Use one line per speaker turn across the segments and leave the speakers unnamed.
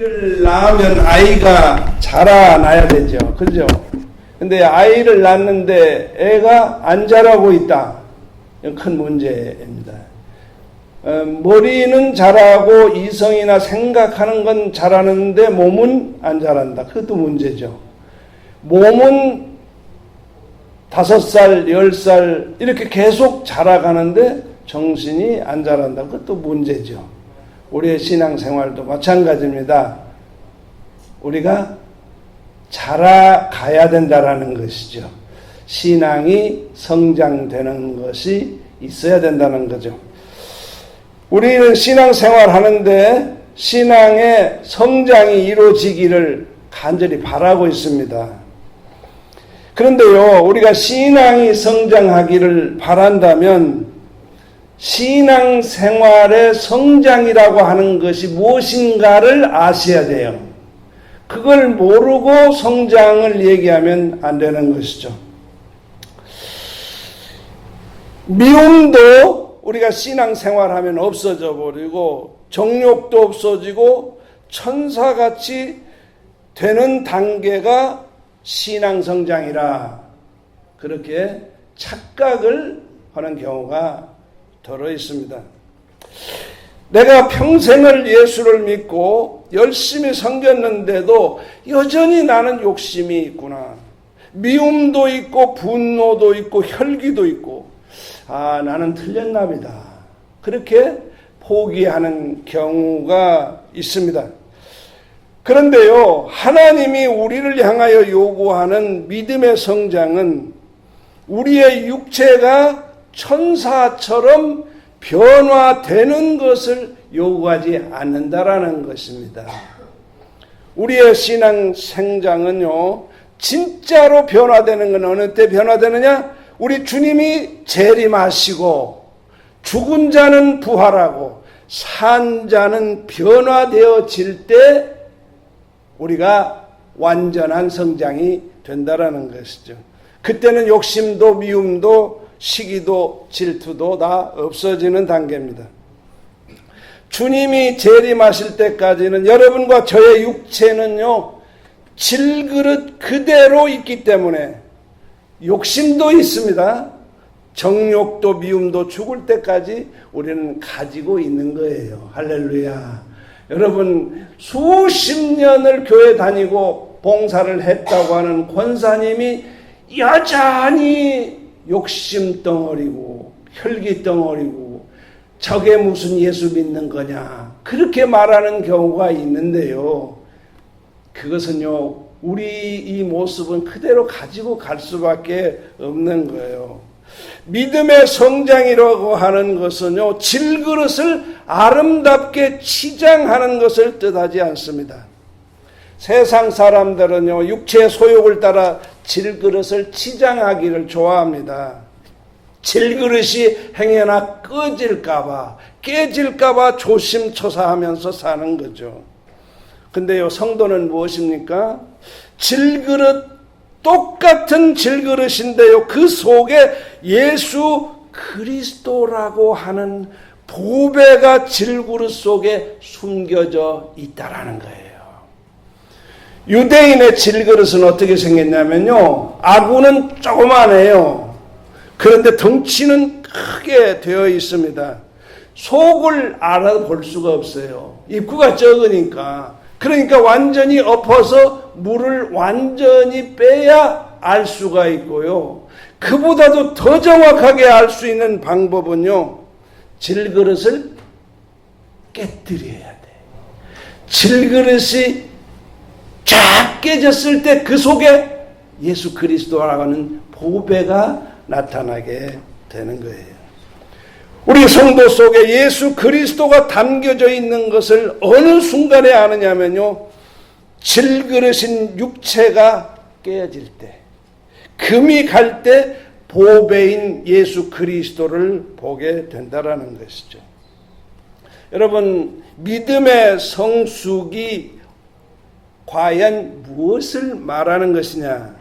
아이를 낳으면 아이가 자라나야 되죠. 그죠? 근데 아이를 낳는데 애가 안 자라고 있다. 이건 큰 문제입니다. 머리는 자라고 이성이나 생각하는 건 자라는데 몸은 안 자란다. 그것도 문제죠. 몸은 5살, 10살 이렇게 계속 자라가는데 정신이 안 자란다. 그것도 문제죠. 우리의 신앙생활도 마찬가지입니다. 우리가 자라가야 된다라는 것이죠. 신앙이 성장되는 것이 있어야 된다는 거죠. 우리는 신앙생활 하는데 신앙의 성장이 이루어지기를 간절히 바라고 있습니다. 그런데요, 우리가 신앙이 성장하기를 바란다면 신앙생활의 성장이라고 하는 것이 무엇인가를 아셔야 돼요. 그걸 모르고 성장을 얘기하면 안 되는 것이죠. 미움도 우리가 신앙생활하면 없어져 버리고 정욕도 없어지고 천사같이 되는 단계가 신앙성장이라 그렇게 착각을 하는 경우가 들어 있습니다. 내가 평생을 예수를 믿고 열심히 섬겼는데도 여전히 나는 욕심이 있구나. 미움도 있고 분노도 있고 혈기도 있고 나는 틀렸나 보다. 그렇게 포기하는 경우가 있습니다. 그런데요, 하나님이 우리를 향하여 요구하는 믿음의 성장은 우리의 육체가 천사처럼 변화되는 것을 요구하지 않는다라는 것입니다. 우리의 신앙 성장은요, 진짜로 변화되는 건 어느 때 변화되느냐? 우리 주님이 재림하시고 죽은 자는 부활하고 산 자는 변화되어질 때 우리가 완전한 성장이 된다라는 것이죠. 그때는 욕심도 미움도 시기도 질투도 다 없어지는 단계입니다. 주님이 재림하실 때까지는 여러분과 저의 육체는요, 질그릇 그대로 있기 때문에 욕심도 있습니다. 정욕도 미움도 죽을 때까지 우리는 가지고 있는 거예요. 할렐루야. 여러분, 수십 년을 교회 다니고 봉사를 했다고 하는 권사님이 여전히 욕심 덩어리고 혈기 덩어리고 저게 무슨 예수 믿는 거냐 그렇게 말하는 경우가 있는데요. 그것은요, 우리 이 모습은 그대로 가지고 갈 수밖에 없는 거예요. 믿음의 성장이라고 하는 것은요, 질그릇을 아름답게 치장하는 것을 뜻하지 않습니다. 세상 사람들은요, 육체의 소욕을 따라 질그릇을 치장하기를 좋아합니다. 질그릇이 행여나 꺼질까봐, 깨질까봐 조심초사하면서 사는 거죠. 근데요, 성도는 무엇입니까? 질그릇, 똑같은 질그릇인데요, 그 속에 예수 그리스도라고 하는 보배가 질그릇 속에 숨겨져 있다라는 거예요. 유대인의 질그릇은 어떻게 생겼냐면요, 아구는 조그만해요. 그런데 덩치는 크게 되어 있습니다. 속을 알아볼 수가 없어요. 입구가 적으니까. 그러니까 완전히 엎어서 물을 완전히 빼야 알 수가 있고요. 그보다도 더 정확하게 알 수 있는 방법은요, 질그릇을 깨뜨려야 돼. 질그릇이 쫙 깨졌을 때 그 속에 예수 그리스도라고 하는 보배가 나타나게 되는 거예요. 우리 성도 속에 예수 그리스도가 담겨져 있는 것을 어느 순간에 아느냐면요, 질그릇인 육체가 깨어질 때, 금이 갈 때 보배인 예수 그리스도를 보게 된다라는 것이죠. 여러분, 믿음의 성숙이 과연 무엇을 말하는 것이냐?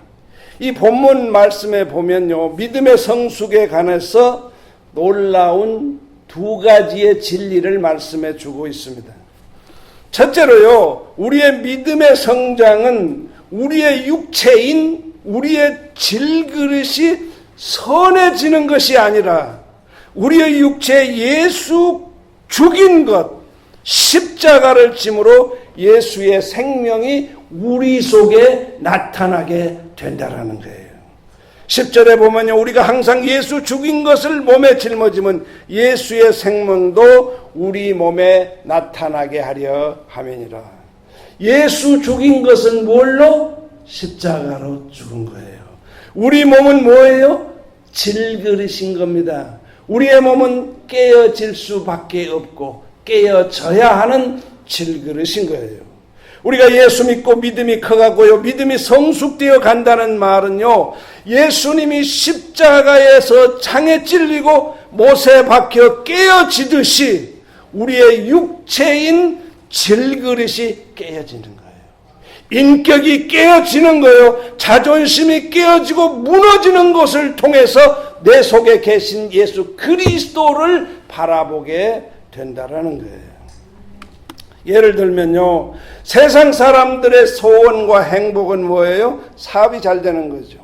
이 본문 말씀에 보면요, 믿음의 성숙에 관해서 놀라운 두 가지의 진리를 말씀해 주고 있습니다. 첫째로요, 우리의 믿음의 성장은 우리의 육체인 우리의 질그릇이 선해지는 것이 아니라 우리의 육체에 예수 죽인 것, 십자가를 짐으로 예수의 생명이 우리 속에 나타나게 된다라는 거예요. 10절에 보면요, 우리가 항상 예수 죽인 것을 몸에 짊어지면 예수의 생명도 우리 몸에 나타나게 하려 함이니라. 예수 죽인 것은 뭘로? 십자가로 죽은 거예요. 우리 몸은 뭐예요? 질그릇인 겁니다. 우리의 몸은 깨어질 수밖에 없고 깨어져야 하는 질그릇인 거예요. 우리가 예수 믿고 믿음이 커가고요, 믿음이 성숙되어 간다는 말은요, 예수님이 십자가에서 창에 찔리고 못에 박혀 깨어지듯이 우리의 육체인 질그릇이 깨어지는 거예요. 인격이 깨어지는 거예요. 자존심이 깨어지고 무너지는 것을 통해서 내 속에 계신 예수 그리스도를 바라보게 된다라는 거예요. 예를 들면요, 세상 사람들의 소원과 행복은 뭐예요? 사업이 잘 되는 거죠.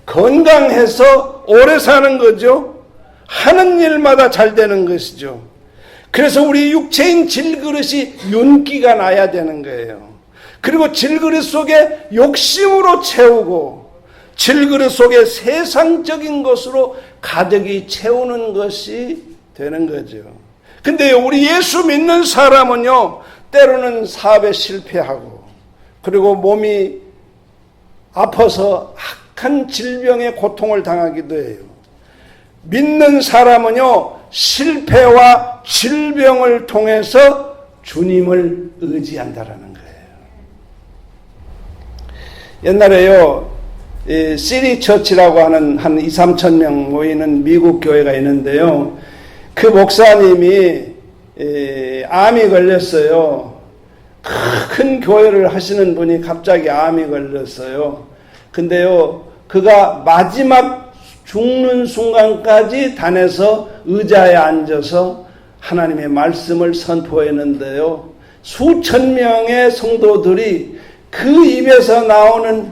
건강해서 오래 사는 거죠. 하는 일마다 잘 되는 것이죠. 그래서 우리 육체인 질그릇이 윤기가 나야 되는 거예요. 그리고 질그릇 속에 욕심으로 채우고 질그릇 속에 세상적인 것으로 가득히 채우는 것이 되는 거죠. 근데 우리 예수 믿는 사람은요, 때로는 사업에 실패하고 그리고 몸이 아파서 악한 질병의 고통을 당하기도 해요. 믿는 사람은요, 실패와 질병을 통해서 주님을 의지한다라는 거예요. 옛날에요, 시리 처치라고 하는 한 2, 3천 명 모이는 미국 교회가 있는데요. 그 목사님이 암이 걸렸어요. 큰 교회를 하시는 분이 갑자기 암이 걸렸어요. 근데요, 그가 마지막 죽는 순간까지 단에서 의자에 앉아서 하나님의 말씀을 선포했는데요, 수천 명의 성도들이 그 입에서 나오는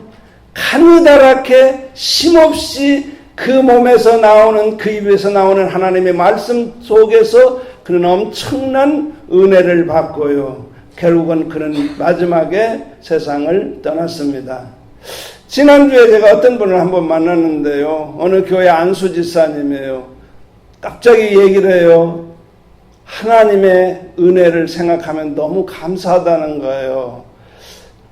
가느다랗게 쉼없이 그 몸에서 나오는, 그 입에서 나오는 하나님의 말씀 속에서 그는 엄청난 은혜를 받고요, 결국은 그는 마지막에 세상을 떠났습니다. 지난주에 제가 어떤 분을 한번 만났는데요, 어느 교회 안수 지사님이에요. 갑자기 얘기를 해요. 하나님의 은혜를 생각하면 너무 감사하다는 거예요.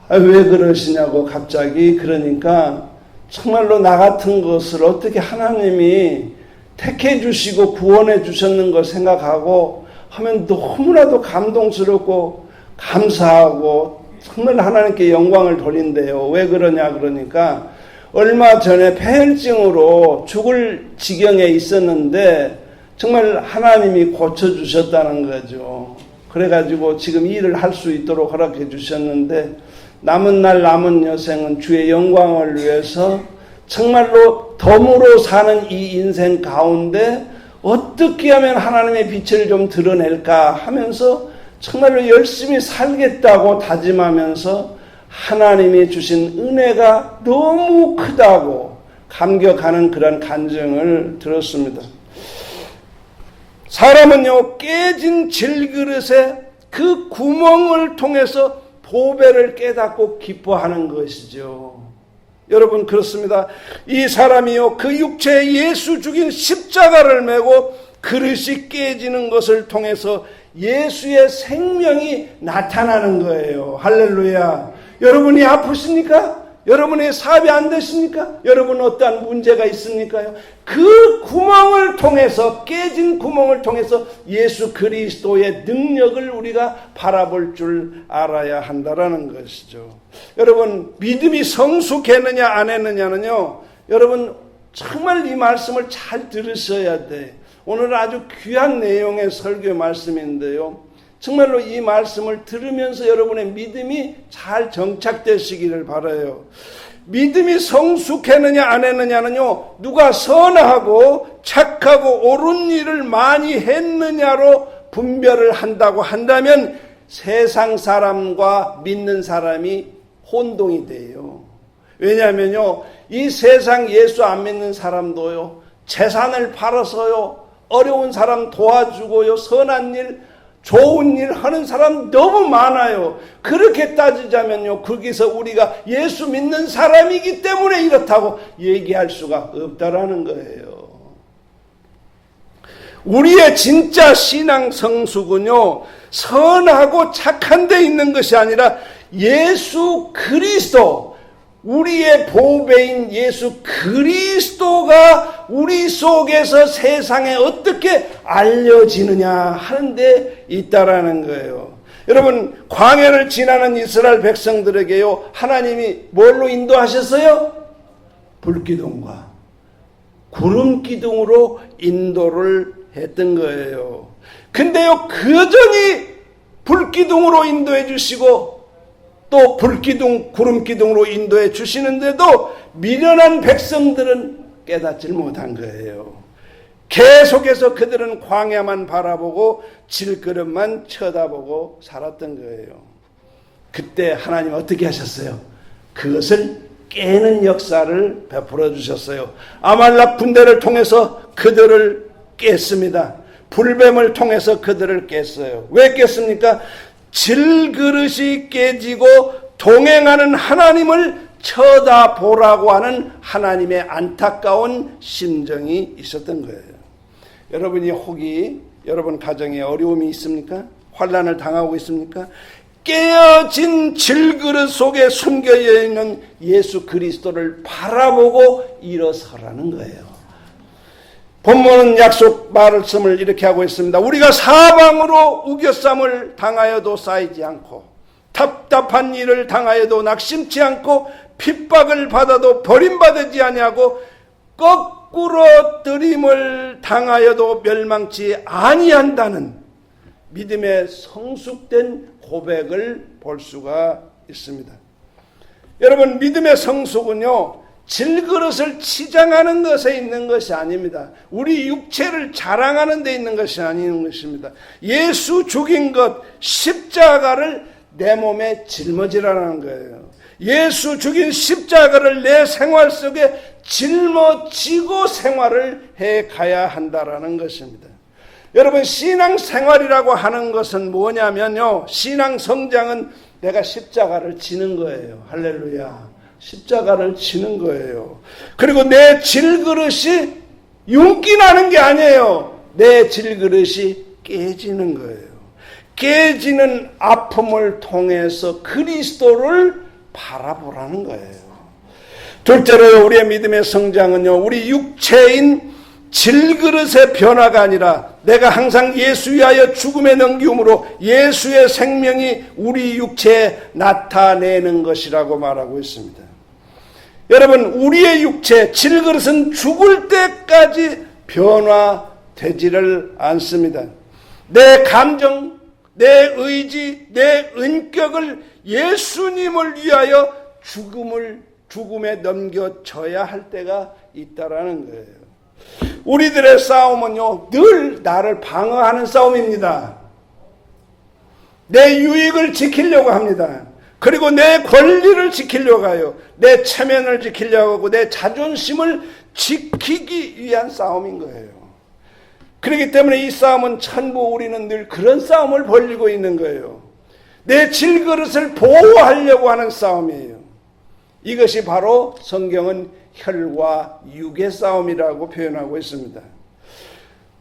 왜 그러시냐고 갑자기. 그러니까 정말로 나 같은 것을 어떻게 하나님이 택해 주시고 구원해 주셨는 걸 생각하고 하면 너무나도 감동스럽고 감사하고 정말 하나님께 영광을 돌린대요. 왜 그러냐 그러니까 얼마 전에 폐혈증으로 죽을 지경에 있었는데 정말 하나님이 고쳐주셨다는 거죠. 그래가지고 지금 일을 할 수 있도록 허락해 주셨는데 남은 날 남은 여생은 주의 영광을 위해서 정말로 덤으로 사는 이 인생 가운데 어떻게 하면 하나님의 빛을 좀 드러낼까 하면서 정말로 열심히 살겠다고 다짐하면서 하나님이 주신 은혜가 너무 크다고 감격하는 그런 간증을 들었습니다. 사람은요, 깨진 질그릇에 그 구멍을 통해서 보배를 깨닫고 기뻐하는 것이죠. 여러분, 그렇습니다. 이 사람이요, 그 육체에 예수 죽인 십자가를 메고 그릇이 깨지는 것을 통해서 예수의 생명이 나타나는 거예요. 할렐루야. 여러분이 아프십니까? 여러분의 사업이 안 되십니까? 여러분 어떠한 문제가 있습니까요? 그 구멍을 통해서, 깨진 구멍을 통해서 예수 그리스도의 능력을 우리가 바라볼 줄 알아야 한다라는 것이죠. 여러분, 믿음이 성숙했느냐 안 했느냐는요, 여러분 정말 이 말씀을 잘 들으셔야 돼. 오늘 아주 귀한 내용의 설교 말씀인데요, 정말로 이 말씀을 들으면서 여러분의 믿음이 잘 정착되시기를 바라요. 믿음이 성숙했느냐 안 했느냐는요, 누가 선하고 착하고 옳은 일을 많이 했느냐로 분별을 한다고 한다면 세상 사람과 믿는 사람이 혼동이 돼요. 왜냐하면요, 이 세상 예수 안 믿는 사람도요, 재산을 팔아서요, 어려운 사람 도와주고요, 선한 일, 좋은 일 하는 사람 너무 많아요. 그렇게 따지자면요, 거기서 우리가 예수 믿는 사람이기 때문에 이렇다고 얘기할 수가 없다라는 거예요. 우리의 진짜 신앙 성숙은요, 선하고 착한 데 있는 것이 아니라 예수 그리스도, 우리의 보배인 예수 그리스도가 우리 속에서 세상에 어떻게 알려지느냐 하는 데 있다라는 거예요. 여러분, 광야를 지나는 이스라엘 백성들에게요, 하나님이 뭘로 인도하셨어요? 불기둥과 구름기둥으로 인도를 했던 거예요. 근데요, 여전히 불기둥으로 인도해 주시고 또 불기둥, 구름기둥으로 인도해 주시는데도 미련한 백성들은 깨닫지 못한 거예요. 계속해서 그들은 광야만 바라보고 질그릇만 쳐다보고 살았던 거예요. 그때 하나님 어떻게 하셨어요? 그것을 깨는 역사를 베풀어 주셨어요. 아말렉 군대를 통해서 그들을 깼습니다. 불뱀을 통해서 그들을 깼어요. 왜 깼습니까? 질그릇이 깨지고 동행하는 하나님을 쳐다보라고 하는 하나님의 안타까운 심정이 있었던 거예요. 여러분이 혹이 여러분 가정에 어려움이 있습니까? 환난을 당하고 있습니까? 깨어진 질그릇 속에 숨겨 있는 예수 그리스도를 바라보고 일어서라는 거예요. 본문은 약속 말씀을 이렇게 하고 있습니다. 우리가 사방으로 우겨쌈을 당하여도 쌓이지 않고 답답한 일을 당하여도 낙심치 않고 핍박을 받아도 버림받지 아니하고 거꾸로 들임을 당하여도 멸망치 아니한다는 믿음의 성숙된 고백을 볼 수가 있습니다. 여러분, 믿음의 성숙은요, 질그릇을 치장하는 것에 있는 것이 아닙니다. 우리 육체를 자랑하는 데 있는 것이 아닌 것입니다. 예수 죽인 것, 십자가를 내 몸에 짊어지라는 거예요. 예수 죽인 십자가를 내 생활 속에 짊어지고 생활을 해 가야 한다라는 것입니다. 여러분, 신앙생활이라고 하는 것은 뭐냐면요, 신앙 성장은 내가 십자가를 지는 거예요. 할렐루야. 십자가를 지는 거예요. 그리고 내 질그릇이 윤기 나는 게 아니에요. 내 질그릇이 깨지는 거예요. 깨지는 아픔을 통해서 그리스도를 바라보라는 거예요. 둘째로 우리의 믿음의 성장은요, 우리 육체인 질그릇의 변화가 아니라 내가 항상 예수 위하여 죽음에 넘기움으로 예수의 생명이 우리 육체에 나타내는 것이라고 말하고 있습니다. 여러분, 우리의 육체, 질그릇은 죽을 때까지 변화되지를 않습니다. 내 감정, 내 의지, 내 인격을 예수님을 위하여 죽음에 넘겨져야 할 때가 있다라는 거예요. 우리들의 싸움은요, 늘 나를 방어하는 싸움입니다. 내 유익을 지키려고 합니다. 그리고 내 권리를 지키려고 해요. 내 체면을 지키려고 하고 내 자존심을 지키기 위한 싸움인 거예요. 그렇기 때문에 이 싸움은 전부 우리는 늘 그런 싸움을 벌이고 있는 거예요. 내 질그릇을 보호하려고 하는 싸움이에요. 이것이 바로 성경은 혈과 육의 싸움이라고 표현하고 있습니다.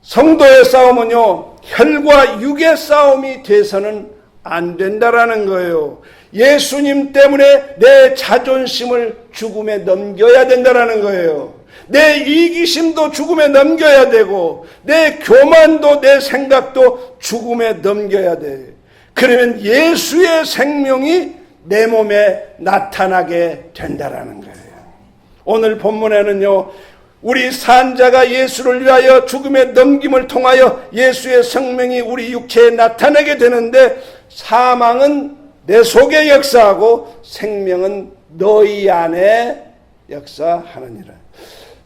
성도의 싸움은요, 혈과 육의 싸움이 돼서는 안 된다라는 거예요. 예수님 때문에 내 자존심을 죽음에 넘겨야 된다라는 거예요. 내 이기심도 죽음에 넘겨야 되고 내 교만도 내 생각도 죽음에 넘겨야 돼. 그러면 예수의 생명이 내 몸에 나타나게 된다라는 거예요. 오늘 본문에는요, 우리 산자가 예수를 위하여 죽음에 넘김을 통하여 예수의 생명이 우리 육체에 나타나게 되는데 사망은 내 속에 역사하고 생명은 너희 안에 역사하느니라.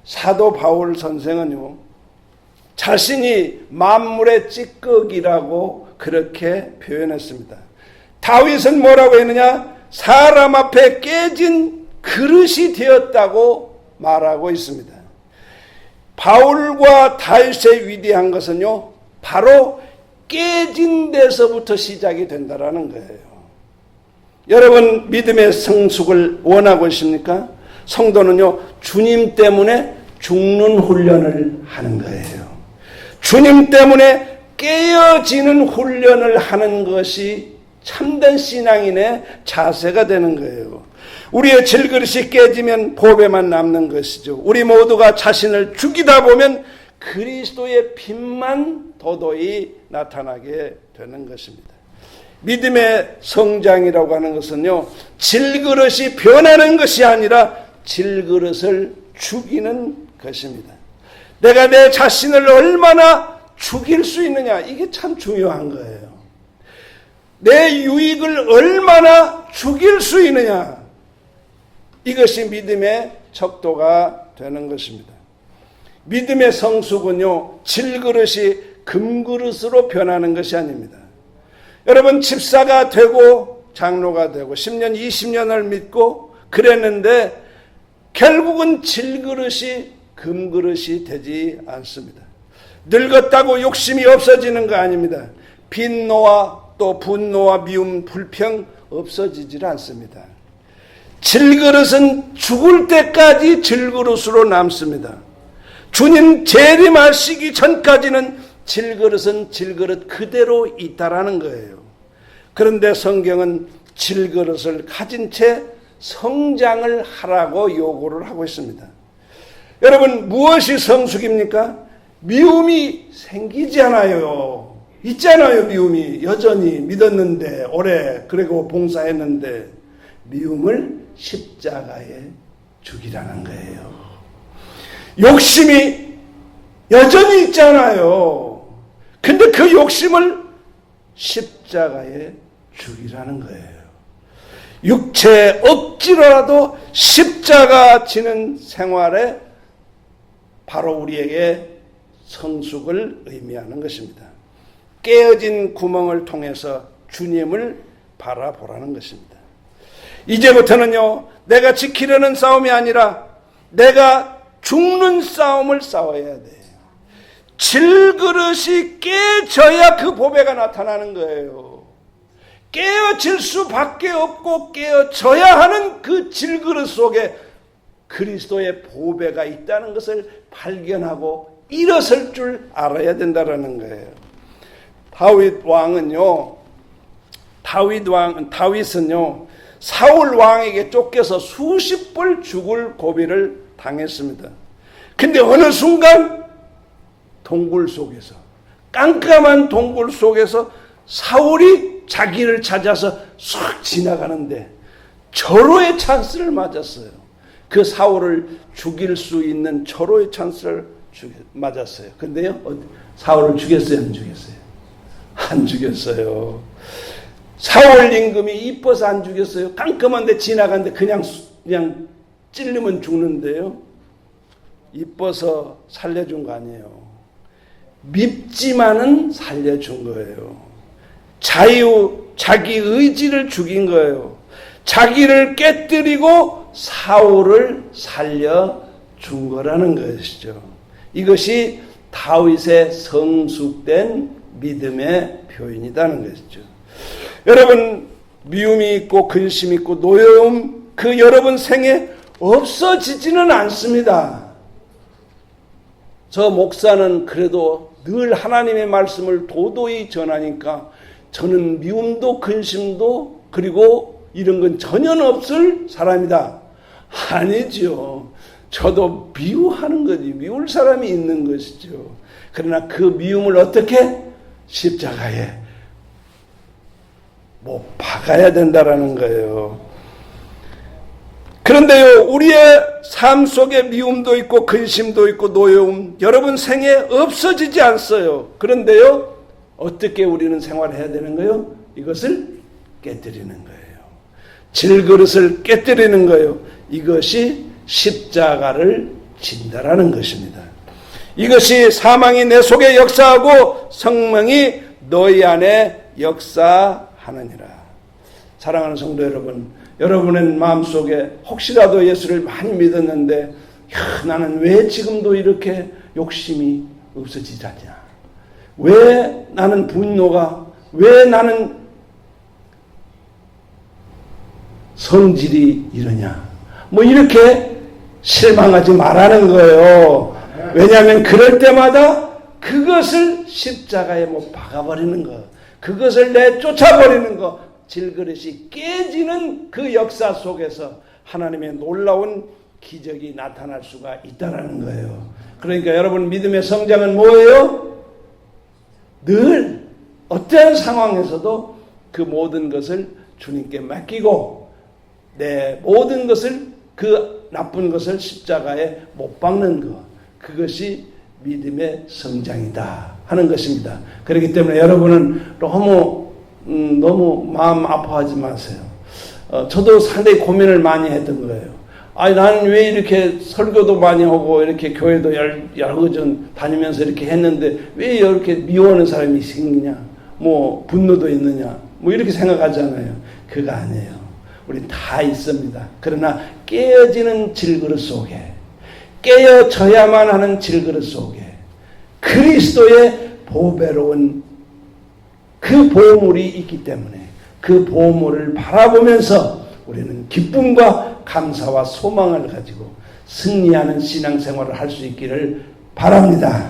사도 바울 선생은요, 자신이 만물의 찌꺼기라고 그렇게 표현했습니다. 다윗은 뭐라고 했느냐? 사람 앞에 깨진 그릇이 되었다고 말하고 있습니다. 바울과 다윗의 위대한 것은요, 바로 깨진 데서부터 시작이 된다라는 거예요. 여러분, 믿음의 성숙을 원하고 있습니까? 성도는요, 주님 때문에 죽는 훈련을 하는 거예요. 주님 때문에 깨어지는 훈련을 하는 것이 참된 신앙인의 자세가 되는 거예요. 우리의 질그릇이 깨지면 보배만 남는 것이죠. 우리 모두가 자신을 죽이다 보면 그리스도의 빛만 도도히 나타나게 되는 것입니다. 믿음의 성장이라고 하는 것은요, 질그릇이 변하는 것이 아니라 질그릇을 죽이는 것입니다. 내가 내 자신을 얼마나 죽일 수 있느냐, 이게 참 중요한 거예요. 내 유익을 얼마나 죽일 수 있느냐, 이것이 믿음의 척도가 되는 것입니다. 믿음의 성숙은요, 질그릇이 금그릇으로 변하는 것이 아닙니다. 여러분, 집사가 되고 장로가 되고 10년, 20년을 믿고 그랬는데 결국은 질그릇이 금그릇이 되지 않습니다. 늙었다고 욕심이 없어지는 거 아닙니다. 빈노와 또 분노와 미움, 불평 없어지질 않습니다. 질그릇은 죽을 때까지 질그릇으로 남습니다. 주님 재림하시기 전까지는 질그릇은 질그릇 그대로 있다라는 거예요. 그런데 성경은 질그릇을 가진 채 성장을 하라고 요구를 하고 있습니다. 여러분, 무엇이 성숙입니까? 미움이 생기지 않아요. 있잖아요, 미움이. 여전히 믿었는데, 오래, 그리고 봉사했는데, 미움을 십자가에 죽이라는 거예요. 욕심이 여전히 있잖아요. 근데 그 욕심을 십자가에 죽이라는 거예요. 육체 억지로라도 십자가 지는 생활에 바로 우리에게 성숙을 의미하는 것입니다. 깨어진 구멍을 통해서 주님을 바라보라는 것입니다. 이제부터는요, 내가 지키려는 싸움이 아니라 내가 죽는 싸움을 싸워야 돼요. 질그릇이 깨져야 그 보배가 나타나는 거예요. 깨어질 수밖에 없고 깨어져야 하는 그 질그릇 속에 그리스도의 보배가 있다는 것을 발견하고 일어설 줄 알아야 된다는 거예요. 다윗은요, 사울 왕에게 쫓겨서 수십 벌 죽을 고비를 당했습니다. 근데 어느 순간 동굴 속에서, 깜깜한 동굴 속에서 사울이 자기를 찾아서 쑥 지나가는데 절호의 찬스를 맞았어요. 그 사울을 죽일 수 있는 절호의 찬스를 맞았어요. 근데요, 사울을 죽였어요, 안 죽였어요? 안 죽였어요. 사울 임금이 이뻐서 안 죽였어요. 깜깜한데 지나가는데 그냥 찔리면 죽는데요. 이뻐서 살려준 거 아니에요. 밉지만은 살려준 거예요. 자기 의지를 죽인 거예요. 자기를 깨뜨리고 사울을 살려준 거라는 것이죠. 이것이 다윗의 성숙된 믿음의 표현이라는 것이죠. 여러분, 미움이 있고 근심이 있고 노여움, 그 여러분 생에 없어지지는 않습니다. 저 목사는 그래도 늘 하나님의 말씀을 도도히 전하니까 저는 미움도 근심도 그리고 이런 건 전혀 없을 사람이다. 아니죠. 저도 미워하는 거지. 미울 사람이 있는 것이죠. 그러나 그 미움을 어떻게? 십자가에 못 박아야 된다라는 거예요. 그런데요, 우리의 삶 속에 미움도 있고 근심도 있고 노여움, 여러분 생에 없어지지 않어요. 그런데요, 어떻게 우리는 생활해야 되는 거예요? 이것을 깨뜨리는 거예요. 질그릇을 깨뜨리는 거예요. 이것이 십자가를 진다라는 것입니다. 이것이 사망이 내 속에 역사하고 성령이 너희 안에 역사하느니라. 사랑하는 성도 여러분, 여러분의 마음속에 혹시라도 예수를 많이 믿었는데 나는 왜 지금도 이렇게 욕심이 없어지지 않냐? 왜 나는 분노가, 왜 나는 성질이 이러냐? 뭐 이렇게 실망하지 말라는 거예요. 왜냐하면 그럴 때마다 그것을 십자가에 못 박아버리는 거, 그것을 내쫓아버리는 거, 질그릇이 깨지는 그 역사 속에서 하나님의 놀라운 기적이 나타날 수가 있다는 거예요. 그러니까 여러분 믿음의 성장은 뭐예요? 늘 어떤 상황에서도 그 모든 것을 주님께 맡기고 내 모든 것을, 그 나쁜 것을 십자가에 못 박는 것, 그것이 믿음의 성장이다 하는 것입니다. 그렇기 때문에 여러분은 너무 마음 아파하지 마세요. 저도 상당히 고민을 많이 했던 거예요. 아니 나는 왜 이렇게 설교도 많이 하고 이렇게 교회도 여러 전 다니면서 이렇게 했는데 왜 이렇게 미워하는 사람이 생기냐, 뭐 분노도 있느냐, 뭐 이렇게 생각하잖아요. 그거 아니에요. 우린 다 있습니다. 그러나 깨어지는 질그릇 속에, 깨어져야만 하는 질그릇 속에 그리스도의 보배로운 그 보물이 있기 때문에 그 보물을 바라보면서 우리는 기쁨과 감사와 소망을 가지고 승리하는 신앙생활을 할 수 있기를 바랍니다.